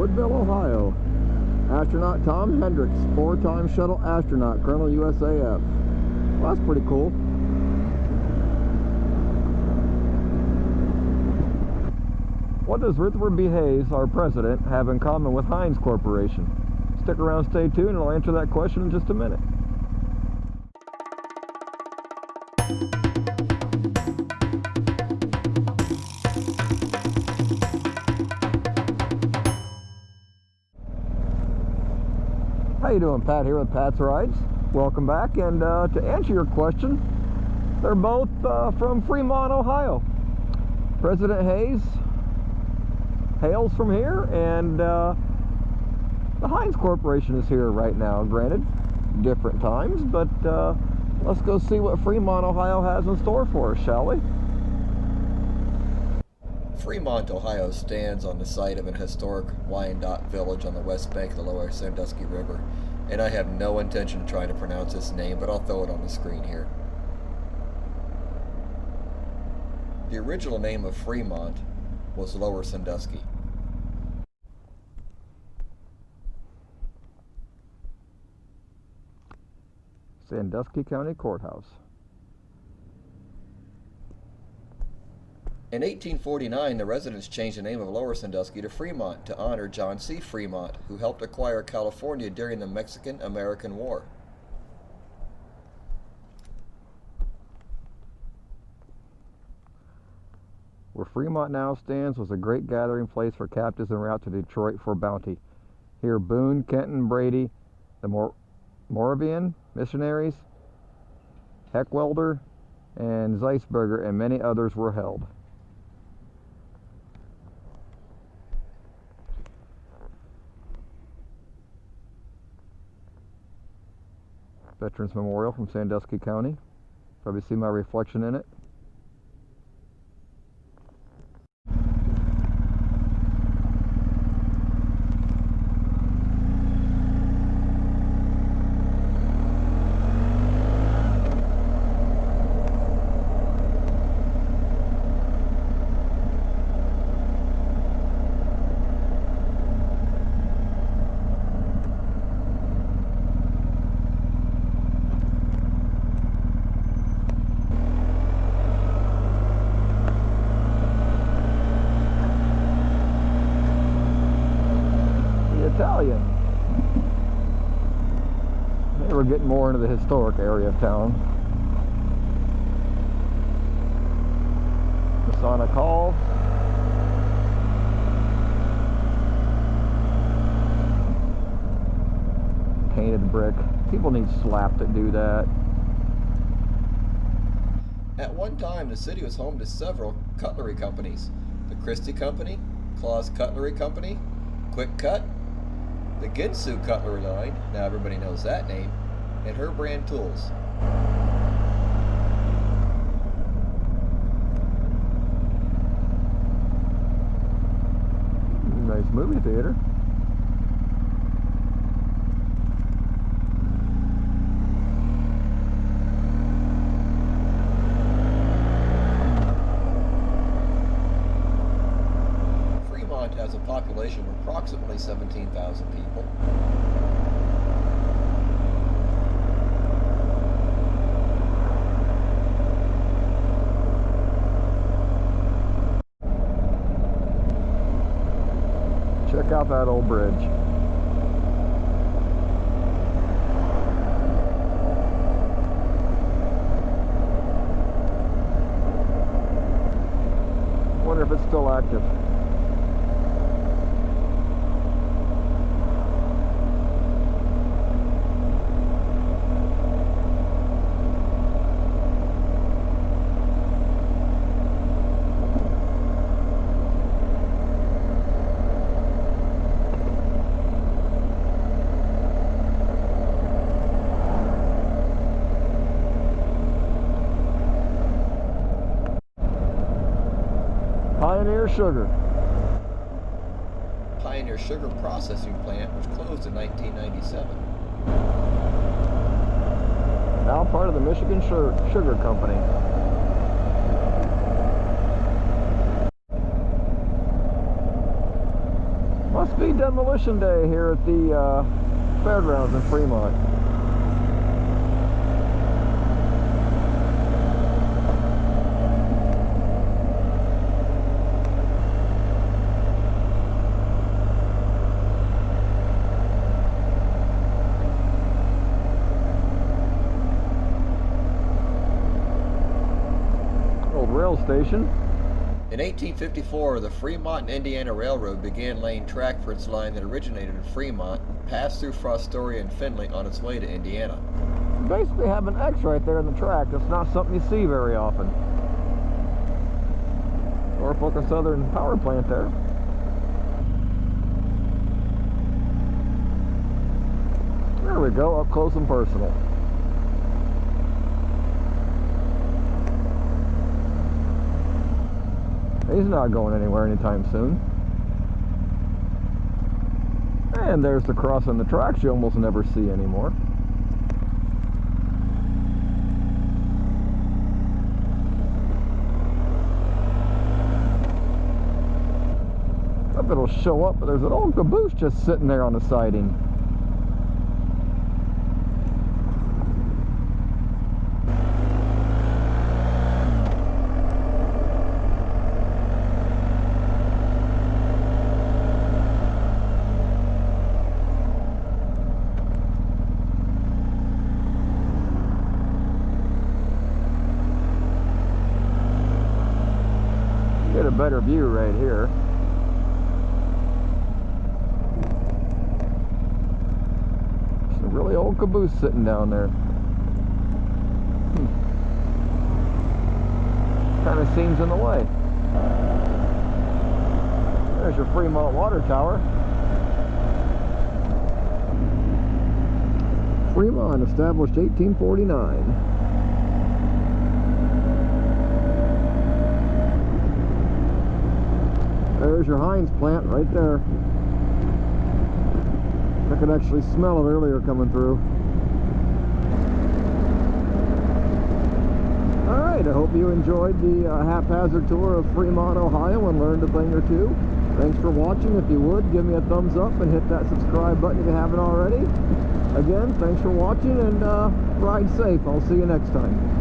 Woodville, Ohio. Astronaut Tom Hendricks, 4-time shuttle astronaut, Colonel USAF. Well, that's pretty cool. What does Rutherford B. Hayes, our president, have in common with Heinz Corporation? Stick around, stay tuned, and I'll answer that question in just a minute. How you doing? Pat here with Pat's Rides. Welcome back, and to answer your question, they're both from Fremont, Ohio. President Hayes hails from here, and the Heinz Corporation is here right now. Granted, different times, but let's go see what Fremont, Ohio has in store for us, shall we? Fremont, Ohio stands on the site of an historic Wyandotte village on the west bank of the lower Sandusky River, and I have no intention of trying to pronounce this name, but I'll throw it on the screen here. The original name of Fremont was Lower Sandusky. Sandusky County Courthouse. In 1849, the residents changed the name of Lower Sandusky to Fremont to honor John C. Fremont, who helped acquire California during the Mexican-American War. Where Fremont now stands was a great gathering place for captives en route to Detroit for bounty. Here Boone, Kenton, Brady, the Moravian missionaries, Heckwelder, and Zeisberger, and many others were held. Veterans Memorial from Sandusky County. Probably see my reflection in it. Italian. Maybe we're getting more into the historic area of town. Masonic Hall. Painted brick. People need slap to do that. At one time, the city was home to several cutlery companies. The Christie Company, Claus Cutlery Company, Quick Cut, the Ginsu Cutlery line, now everybody knows that name, and her brand tools. Nice movie theater. Fremont has a population of approximately 17,000 people. Check out that old bridge. Wonder if it's still active. Pioneer Sugar. Pioneer Sugar Processing Plant was closed in 1997. Now part of the Michigan Sugar Company. Must be demolition day here at the fairgrounds in Fremont. Old rail station. In 1854, the Fremont and Indiana Railroad began laying track for its line that originated in Fremont, passed through Fostoria and Findlay on its way to Indiana. You basically have an X right there in the track. That's not something you see very often. Norfolk Southern power plant there. There we go, up close and personal. He's not going anywhere anytime soon. And there's the crossing the tracks you almost never see anymore. If it'll show up, but there's an old caboose just sitting there on the siding. Get a better view right here. It's a really old caboose sitting down there. Kind of seems in the way. There's your Fremont water tower. Fremont, established 1849. There's your Heinz plant right there. I could actually smell it earlier coming through. Alright, I hope you enjoyed the haphazard tour of Fremont, Ohio and learned a thing or two. Thanks for watching. If you would, give me a thumbs up and hit that subscribe button if you haven't already. Again, thanks for watching and ride safe. I'll see you next time.